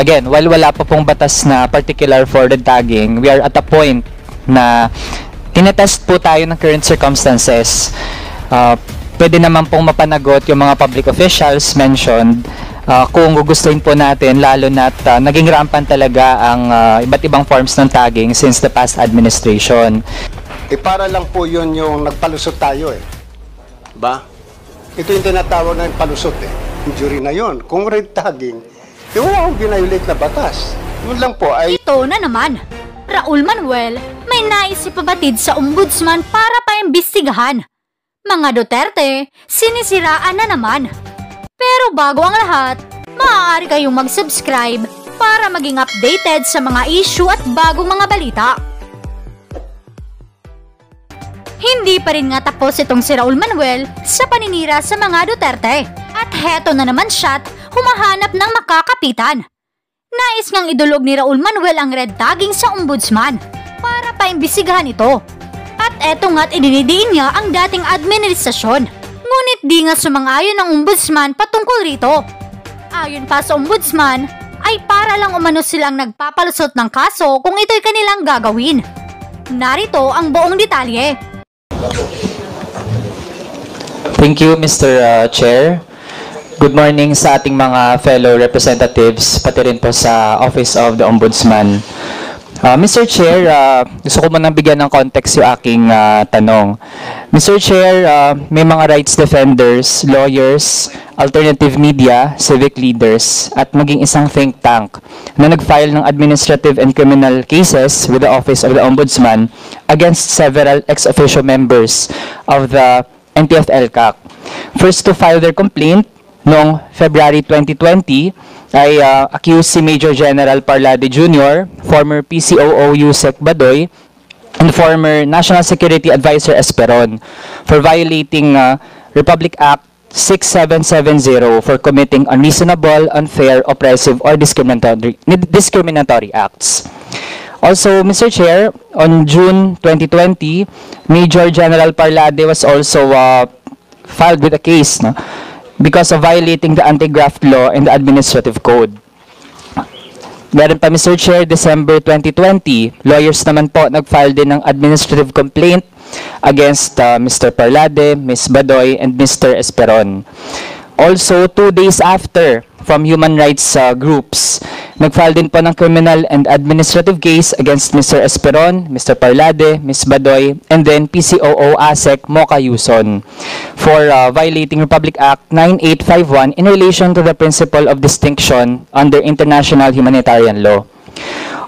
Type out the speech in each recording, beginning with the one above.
again, while wala pa pong batas na particular for red tagging, we are at a point na tinetest po tayo ng current circumstances. Pwede naman pong mapanagot yung mga public officials mentioned kung gugustuhin po natin, lalo na't naging rampant talaga ang iba't ibang forms ng tagging since the past administration. Para lang po yun yung nagpalusot tayo ba? Ito yung tinatawag na yung palusot Injury na yun. Kung red tagging, wala akong binayulate na batas. Yun lang po ay... Ito na naman. Raul Manuel may nais ipabatid sa ombudsman para paimbestigahan. Mga Duterte, sinisiraan na naman. Pero bago ang lahat, maaari kayong mag-subscribe para maging updated sa mga issue at bagong mga balita. Hindi pa rin nga tapos itong si Raul Manuel sa paninira sa mga Duterte. At heto na naman siya't humahanap ng makakapitan. Nais ngang idulog ni Raul Manuel ang red tagging sa ombudsman para paimbestigahan ito. At eto nga't idinidiin niya ang dating administrasyon. Ngunit di nga sumang-ayon ng ombudsman patungkol rito. Ayon pa sa ombudsman, ay para lang umano silang nagpapalusot ng kaso kung ito'y kanilang gagawin. Narito ang buong detalye. Thank you, Mr. Chair. Good morning sa ating mga fellow representatives, pati rin po sa Office of the Ombudsman. Mr. Chair, gusto ko munang bigyan ng context yung aking tanong. Mr. Chair, may mga rights defenders, lawyers, alternative media, civic leaders, at maging isang think tank na nag-file ng administrative and criminal cases with the Office of the Ombudsman against several ex-officio members of the NTF-ELCAC. First to file their complaint noong February 2020, ay accused si Major General Parlade Jr., former PCOO Yusek Badoy, and former National Security Advisor Esperon for violating Republic Act 6770 for committing unreasonable, unfair, oppressive, or discriminatory acts. Also, Mr. Chair, on June 2020, Major General Parlade was also filed with a case because of violating the anti-graft law and the administrative code. Meron pa, Mr. Chair, December 2020, lawyers naman po nag-file din ng administrative complaint against Mr. Parlade, Ms. Badoy, and Mr. Esperon. Also, 2 days after, from human rights groups, nag-file din po ng criminal and administrative case against Mr. Esperon, Mr. Parlade, Ms. Badoy, and then PCOO ASEC Mocha Yuson for violating Republic Act 9851 in relation to the principle of distinction under international humanitarian law.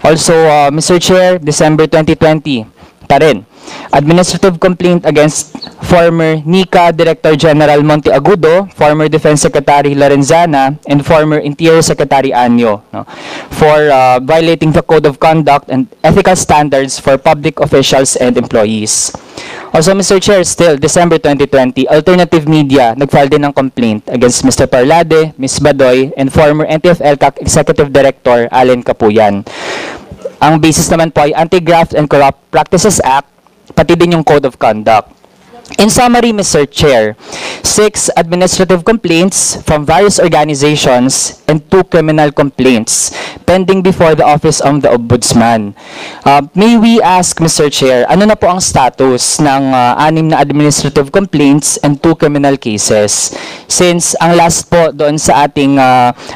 Also, Mr. Chair, December 2020, pa rin, administrative complaint against former NICA Director General Monteagudo, former Defense Secretary Lorenzana, and former Interior Secretary Anyo for violating the Code of Conduct and Ethical Standards for public officials and employees. Also, Mr. Chair, still, December 2020, alternative media nag-file din ng complaint against Mr. Parlade, Ms. Badoy, and former NTF-ELCAC Executive Director Allen Capuyan. Ang basis naman po ay Anti-Graft and Corrupt Practices Act, pati din yung Code of Conduct. In summary, Mr. Chair, 6 administrative complaints from various organizations and 2 criminal complaints pending before the Office of the Ombudsman. May we ask, Mr. Chair, ano na po ang status ng 6 na administrative complaints and 2 criminal cases? Since ang last po doon sa ating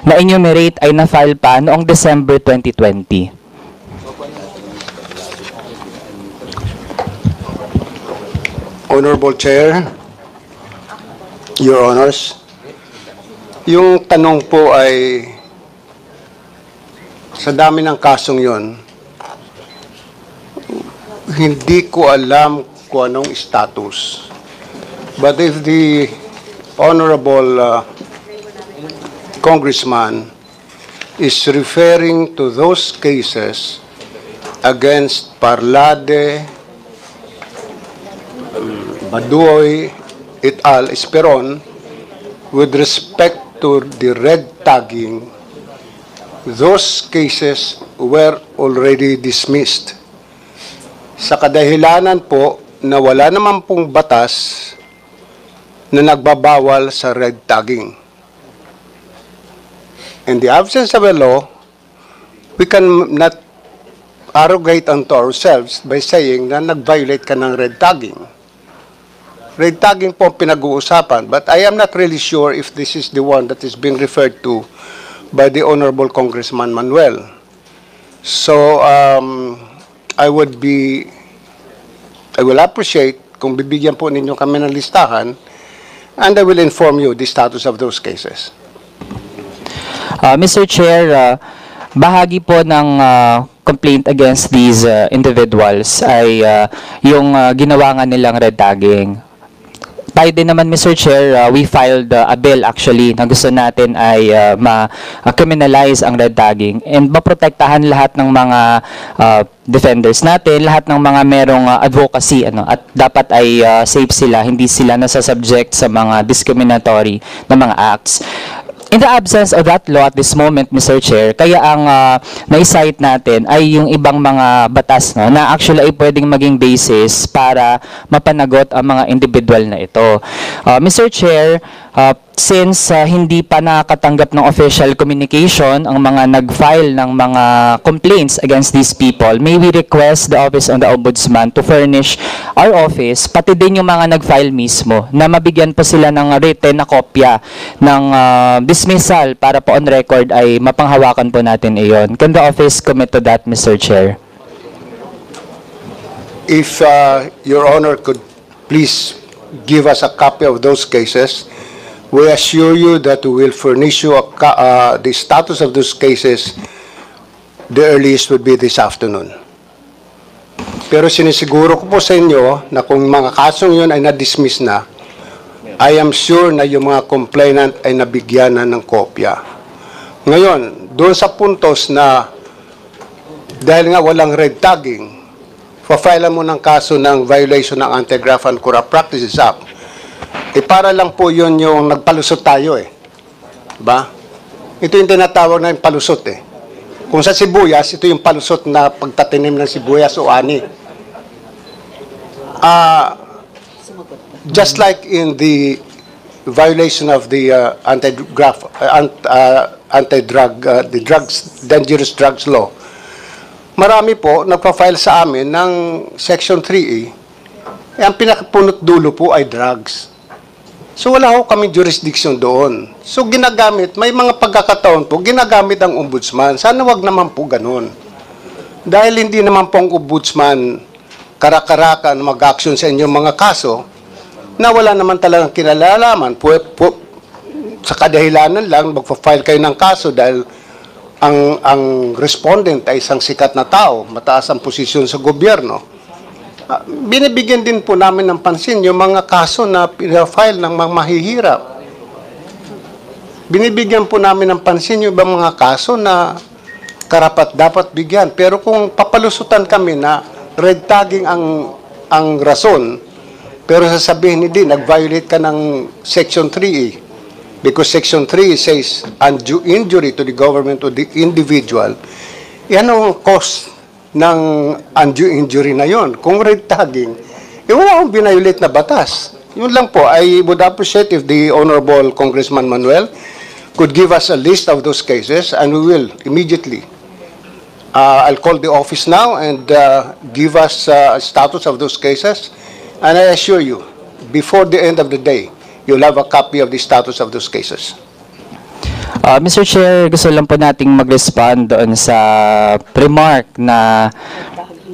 na-enumerate ay na-file pa noong December 2020. Honorable Chair, Your Honors, yung tanong po ay sa dami ng kasong yon, hindi ko alam kung anong status. But if the Honorable Congressman is referring to those cases against Parlade, Badoy, et al., Esperon, with respect to the red tagging, those cases were already dismissed. Sa kadahilanan po na wala naman pong batas na nagbabawal sa red tagging. In the absence of a law, we can not arrogate unto ourselves by saying na nag-violate ka ng red tagging. Red tagging po ang pinag-uusapan, but I am not really sure if this is the one that is being referred to by the Honorable Congressman Manuel. So, I will appreciate kung bibigyan po ninyo kami ng listahan, and I will inform you the status of those cases. Mr. Chair, bahagi po ng complaint against these individuals ay yung ginawa nga nilang red tagging. Tayo din naman, Mr. Chair, we filed a bill actually na gusto natin ay ma-criminalize ang red tagging and maprotektahan lahat ng mga defenders natin, lahat ng mga merong advocacy at dapat ay safe sila, hindi sila nasasubject sa mga discriminatory na mga acts. In the absence of that law at this moment, Mr. Chair, kaya ang na-cite natin ay yung ibang mga batas na actually ay pwedeng maging basis para mapanagot ang mga individual na ito. Mr. Chair, since hindi pa nakakatanggap ng official communication ang mga nag-file ng mga complaints against these people, may we request the Office of the Ombudsman to furnish our office, pati din yung mga nag-file mismo, na mabigyan po sila ng written na kopya ng dismissal para po on record ay mapanghawakan po natin iyon. Can the office commit to that, Mr. Chair? If Your Honor could please give us a copy of those cases, we assure you that we will furnish you the status of those cases. The earliest would be this afternoon. Pero sinisiguro ko po sa inyo na kung mga kasong yun ay na-dismiss na, I am sure na yung mga complainant ay nabigyan na ng kopya. Ngayon, doon sa puntos na dahil nga walang red tagging, pa-file mo ng kaso ng violation ng Anti-Graft and Corrupt Practices Act, para lang po yun yung nagpalusot tayo Ba? Ito yung tinatawag na yung palusot Kung sa sibuyas, ito yung palusot na pagtatanim ng sibuyas o ani. Just like in the violation of the dangerous drugs law, marami po nagpa-file sa amin ng Section 3E. Ang pinakapunot dulo po ay drugs. So wala ho kami jurisdiction doon. So ginagamit, may mga pagkakataon po, ginagamit ang ombudsman. Sana wag naman po ganun. Dahil hindi naman po ang ombudsman karakarakan mag-action sa inyong mga kaso na wala naman talagang kinalalaman. Sa kadahilanan lang, magpa-file kayo ng kaso dahil ang respondent ay isang sikat na tao, mataas ang posisyon sa gobyerno. Binibigyan din po namin ng pansin yung mga kaso na pinafile ng mga mahihirap. Binibigyan po namin ng pansin yung ibang mga kaso na karapat dapat bigyan. Pero kung papalusutan kami na red tagging ang rason, pero sasabihin hindi, nag-violate ka ng Section 3E. Because Section 3 says undue injury to the government or the individual, yan ang cause ng undue injury na yon. Kung red tagging, wala akong binayolate na batas. Yun lang po, I would appreciate if the Honorable Congressman Manuel could give us a list of those cases and we will immediately. I'll call the office now and give us a status of those cases. And I assure you, before the end of the day, you'll have a copy of the status of those cases. Mr. Chair, gusto lang po nating mag-respond doon sa remark na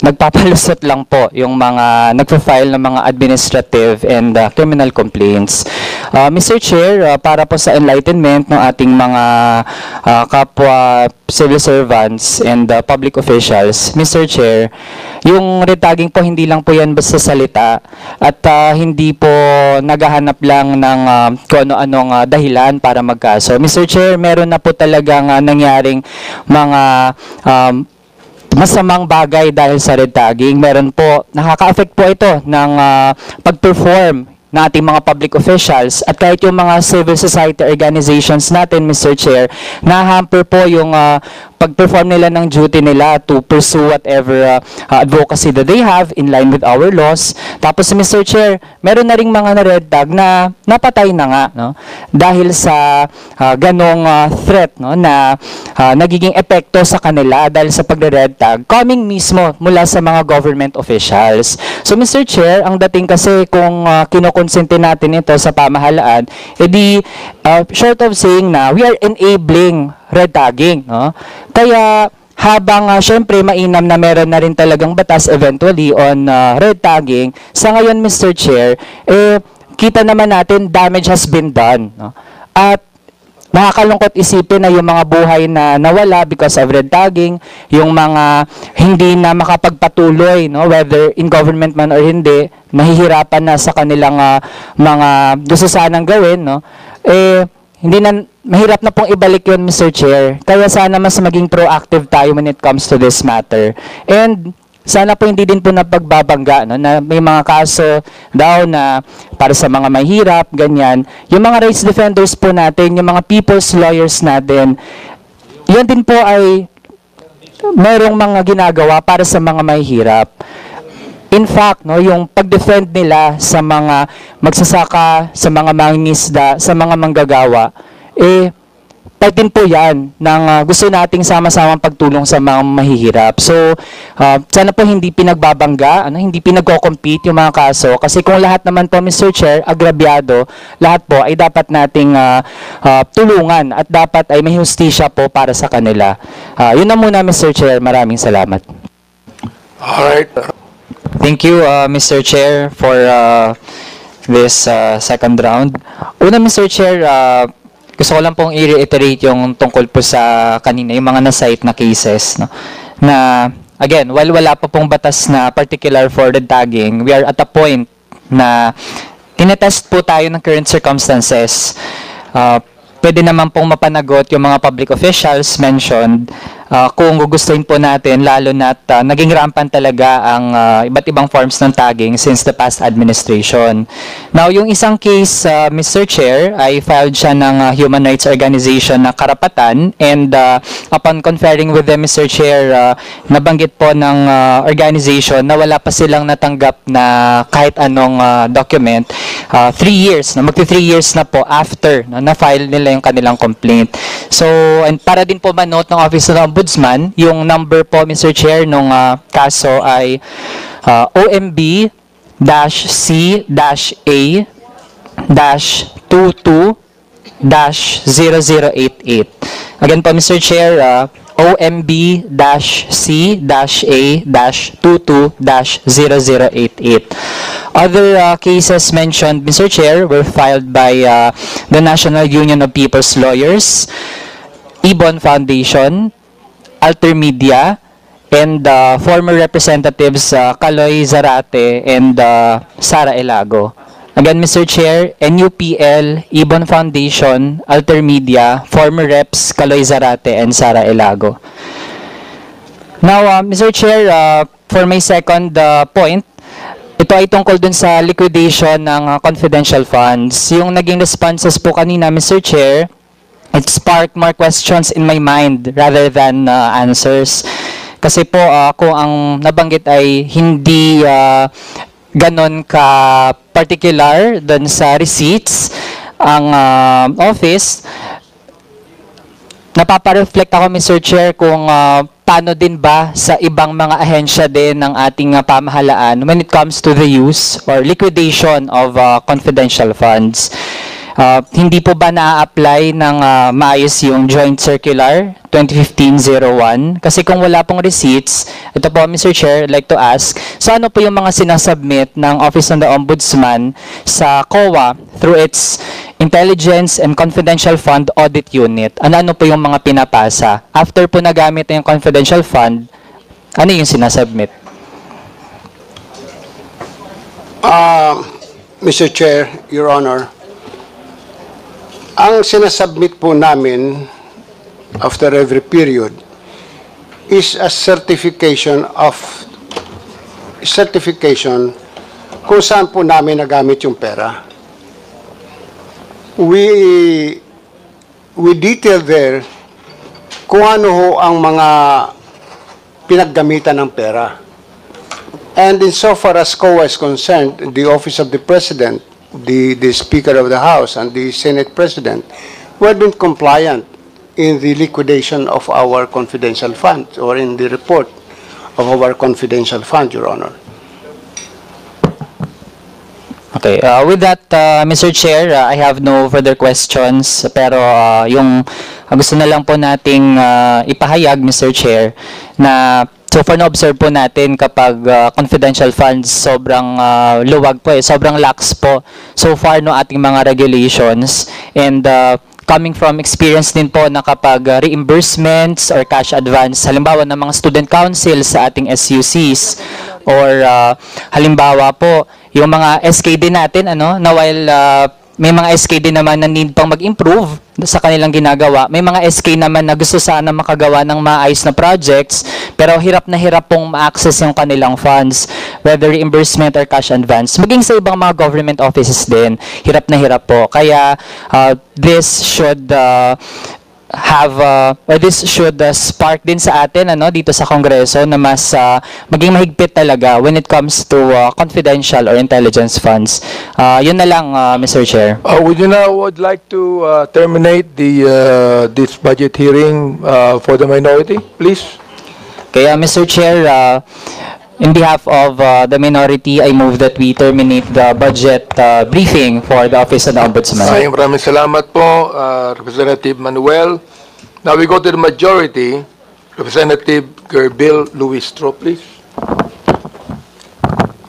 nagpapalusot lang po yung mga nagpa-file ng mga administrative and criminal complaints. Mr. Chair, para po sa enlightenment ng ating mga kapwa civil servants and public officials, Mr. Chair, yung retagging po hindi lang po yan basta salita at hindi po naghahanap lang ng kung ano-anong dahilan para magkaso. Mr. Chair, meron na po talagang nangyaring mga masamang bagay dahil sa red tagging. Meron po, nakaka-affect po ito ng pag-perform na ating mga public officials at kahit yung mga civil society organizations natin, Mr. Chair, na-hamper po yung pag-perform nila ng duty nila to pursue whatever advocacy that they have in line with our laws. Tapos, Mr. Chair, meron na ring mga na-red tag na napatay na nga, no? Dahil sa ganong threat, no, na nagiging epekto sa kanila dahil sa pagre-red tag coming mismo mula sa mga government officials. So, Mr. Chair, ang dating kasi kung kinokonsente natin ito sa pamahalaan, edi short of saying na we are enabling red tagging, no? Kaya habang syempre mainam na meron na rin talagang batas eventually on red tagging, sa ngayon, Mr. Chair, kita naman natin damage has been done, no? At nakakalungkot isipin na yung mga buhay na nawala because of red tagging, yung mga hindi na makapagpatuloy, no, whether in government man or hindi, nahihirapan na sa kanilang mga gusto sanang gawin, no, hindi na, mahirap na pong ibalik yun, Mr. Chair. Kaya sana mas maging proactive tayo when it comes to this matter. And sana po hindi din po napagbabangga, no, na may mga kaso daw na para sa mga mahirap, ganyan. Yung mga rights defenders po natin, yung mga people's lawyers natin, yan din po ay merong mga ginagawa para sa mga mahirap. In fact, no, yung pag-defend nila sa mga magsasaka, sa mga mangingisda, sa mga manggagawa, part din po yan ng gusto nating sama-samang pagtulong sa mga mahihirap. So, sana po hindi pinagbabangga, hindi pinagko-compete yung mga kaso. Kasi kung lahat naman po, Mr. Chair, agrabyado, lahat po ay dapat nating tulungan at dapat ay may hustisya po para sa kanila. Yun na muna, Mr. Chair. Maraming salamat. Alright. Thank you, Mr. Chair, for this second round. Una, Mr. Chair, gusto ko lang pong i-reiterate yung tungkol po sa kanina, yung mga na-cite na cases, no? Na, again, while wala pa pong batas na particular for the tagging, we are at a point na tinetest po tayo ng current circumstances. Pwede naman pong mapanagot yung mga public officials mentioned kung gugustuhin po natin, lalo na naging rampant talaga ang iba't ibang forms ng tagging since the past administration. Now, yung isang case, Mr. Chair, ay filed siya ng human rights organization na Karapatan, and upon conferring with them, Mr. Chair, nabanggit po ng organization na wala pa silang natanggap na kahit anong document. 3 years, magti 3 years na po after na-file nila yung kanilang complaint. So, and para din po manote ng Office of the Ombudsman, yung number po, Mr. Chair, nung kaso ay OMB-C-A-22-0088. Again po, Mr. Chair, OMB-C-A-22-0088. Other cases mentioned, Mr. Chair, were filed by the National Union of People's Lawyers, Ibon Foundation, Alter Media, and former representatives Kaloy Zarate and Sara Elago. Again, Mr. Chair, NUPL, Ibon Foundation, Alter Media, former reps Kaloy Zarate and Sara Elago. Now, Mr. Chair, for my second point, ito ay tungkol dun sa liquidation ng confidential funds. Yung naging responses po kanina, Mr. Chair, it sparked more questions in my mind rather than answers. Kasi po, kung ang nabanggit ay hindi ganon ka-particular dun sa receipts, ang office, napapareflect ako, Mr. Chair, kung paano din ba sa ibang mga ahensya din ng ating pamahalaan when it comes to the use or liquidation of confidential funds. Hindi po ba na-apply ng maayos yung Joint Circular 2015-01? Kasi kung wala pong receipts, ito po, Mr. Chair, I'd like to ask, so ano po yung mga sinasubmit ng Office of the Ombudsman sa COA through its Intelligence and Confidential Fund Audit Unit? Ano po yung mga pinapasa? After po nagamit na yung confidential fund, ano yung sinasubmit? Mr. Chair, Your Honor, ang sinasubmit po namin after every period is a certification kung saan po namin nagamit yung pera. We detail there kung ano ho ang mga pinaggamitan ng pera. And insofar as COA is concerned, the Office of the President, the Speaker of the House, and the Senate President, we have been compliant in the liquidation of our confidential funds or in the report of our confidential fund, Your Honor. Okay, with that, Mr. Chair, I have no further questions. Pero yung gusto na lang po nating ipahayag, Mr. Chair, na so far na-observe po natin kapag confidential funds sobrang luwag po sobrang lax po so far no ating mga regulations. And coming from experience din po na kapag reimbursements or cash advance, halimbawa ng mga student council sa ating SUCs or halimbawa po yung mga SK din natin na while may mga SK din naman na need pang mag-improve sa kanilang ginagawa, may mga SK naman na gusto sana makagawa ng maayos na projects pero hirap na hirap pong ma-access yung kanilang funds, whether reimbursement or cash advance. Maging sa ibang mga government offices din, hirap na hirap po. Kaya this should spark din sa atin dito sa Kongreso na mas maging mahigpit talaga when it comes to confidential or intelligence funds. Yun na lang, Mr. Chair. Would like to terminate this budget hearing for the minority, please. Kaya, Mr. Chair, in behalf of the minority, I move that we terminate the budget briefing for the Office of the Ombudsman. Maraming salamat po, Representative Manuel. Now we go to the majority. Representative Gerbil Luistro, please.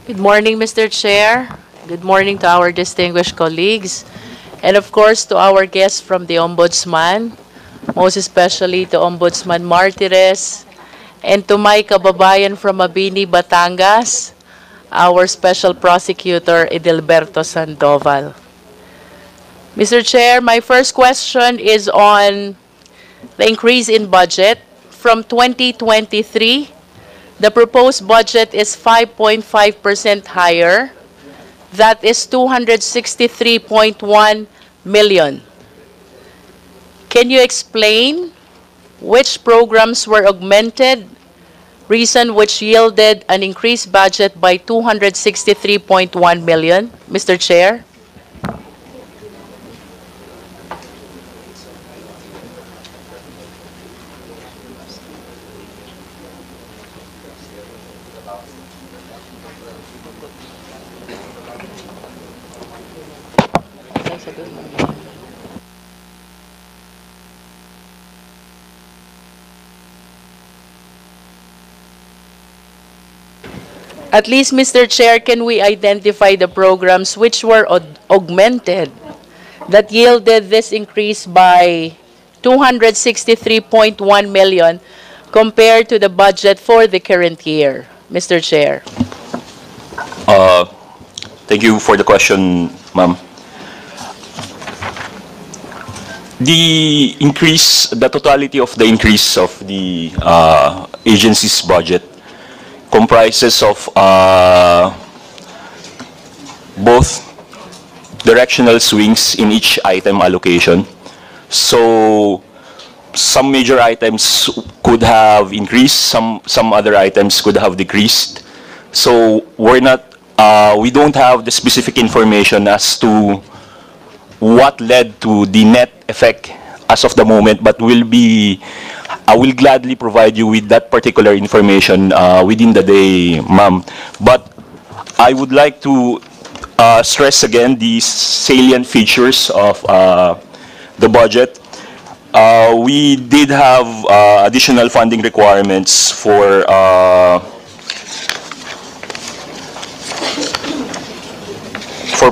Good morning, Mr. Chair. Good morning to our distinguished colleagues. And of course, to our guests from the Ombudsman, most especially to Ombudsman Martires, and to my kababayan from Mabini, Batangas, our Special Prosecutor Edilberto Sandoval. Mr. Chair, my first question is on the increase in budget. From 2023, the proposed budget is 5.5% higher. That is 263.1 million. Can you explain which programs were augmented, reason which yielded an increased budget by 263.1 million, Mr. Chair? At least, Mr. Chair, can we identify the programs which were augmented that yielded this increase by 263.1 million compared to the budget for the current year, Mr. Chair? Thank you for the question, ma'am. The totality of the increase of the agency's budget comprises of both directional swings in each item allocation. So some major items could have increased, some other items could have decreased. So we don't have the specific information as to what led to the net effect as of the moment, but I will gladly provide you with that particular information within the day, ma'am. But I would like to stress again the salient features of the budget. We did have additional funding requirements for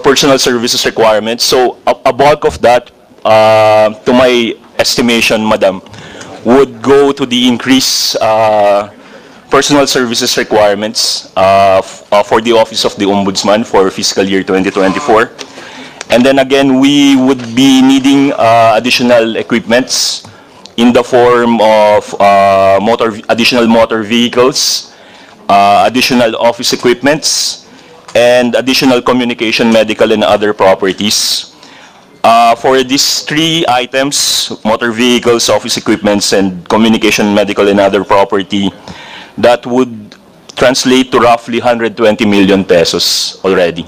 personal services requirements. So a bulk of that, to my estimation, madam, would go to the increased personal services requirements for the Office of the Ombudsman for fiscal year 2024. And then again, we would be needing additional equipments in the form of additional motor vehicles, additional office equipments, and additional communication, medical, and other properties. For these three items, motor vehicles, office equipments, and communication, medical, and other property, that would translate to roughly 120 million pesos already.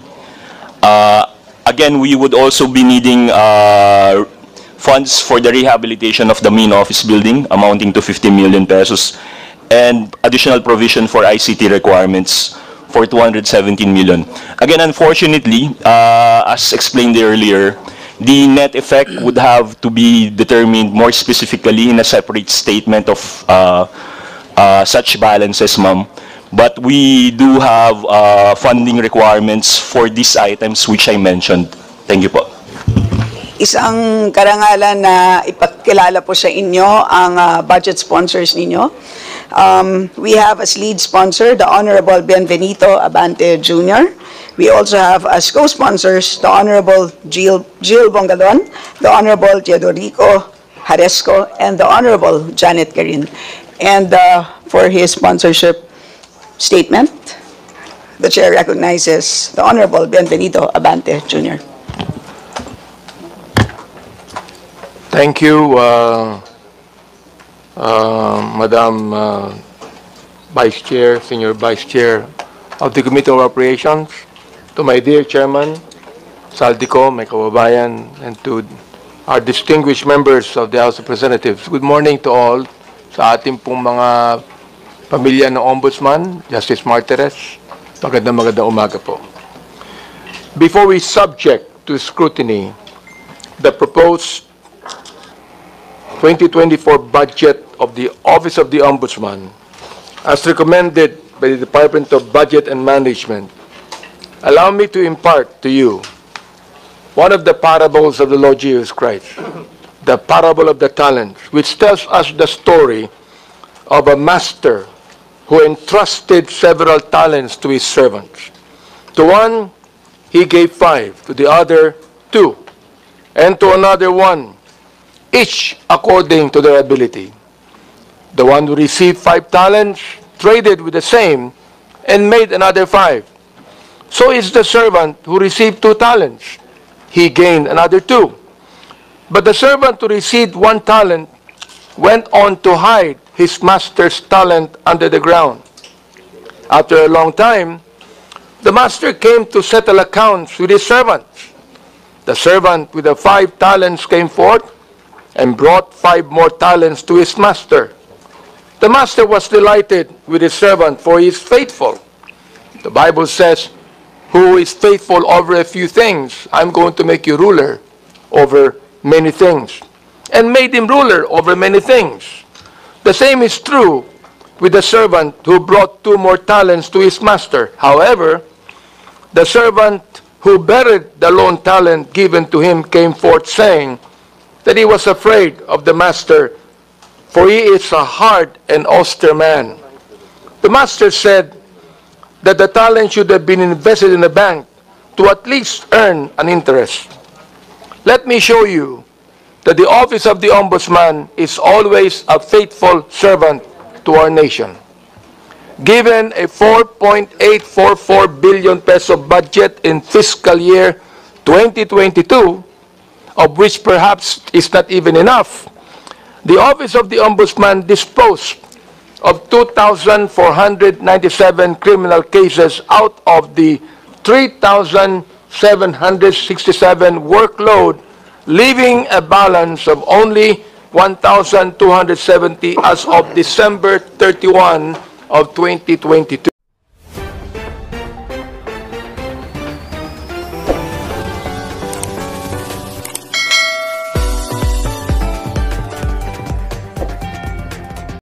Again, we would also be needing funds for the rehabilitation of the main office building amounting to 50 million pesos and additional provision for ICT requirements for 217 million. Again, unfortunately, as explained earlier, the net effect would have to be determined more specifically in a separate statement of such balances, ma'am. But we do have funding requirements for these items which I mentioned. Thank you po. Isang karangalan na ipakilala po sa inyo ang budget sponsors ninyo. We have as lead sponsor the Honorable Bienvenido Abante Jr. We also have as co-sponsors the Honorable Jill Bongalon, the Honorable Teodorico Haresco, and the Honorable Janet Carin. And for his sponsorship statement, the Chair recognizes the Honorable Bienvenido Abante Jr. Thank you, Madam Vice Chair, Senior Vice Chair of the Committee on Operations, to my dear Chairman, Saldico, my kababayan, and to our distinguished members of the House of Representatives. Good morning to all sa ating pong mga pamilya ng Ombudsman, Justice Martires. Magandang umaga po. Before we subject to scrutiny the proposed 2024 budget of the Office of the Ombudsman, as recommended by the Department of Budget and Management, allow me to impart to you one of the parables of the Lord Jesus Christ, the parable of the talents, which tells us the story of a master who entrusted several talents to his servants. To one, he gave 5, to the other 2, and to another 1, each according to their ability. The one who received 5 talents traded with the same and made another 5. So is the servant who received 2 talents. He gained another 2. But the servant who received 1 talent went on to hide his master's talent under the ground. After a long time, the master came to settle accounts with his servants. The servant with the 5 talents came forth and brought 5 more talents to his master. The master was delighted with his servant, for he is faithful. The Bible says, "Who is faithful over a few things, I'm going to make you ruler over many things." And made him ruler over many things. The same is true with the servant who brought 2 more talents to his master. However, the servant who buried the lone talent given to him came forth, saying that he was afraid of the master, for he is a hard and austere man. The master said that the talent should have been invested in the bank to at least earn an interest. Let me show you that the Office of the Ombudsman is always a faithful servant to our nation. Given a 4.844 billion peso budget in fiscal year 2022, of which perhaps is not even enough, the Office of the Ombudsman disposed of 2,497 criminal cases out of the 3,767 workload, leaving a balance of only 1,270 as of December 31 of 2022.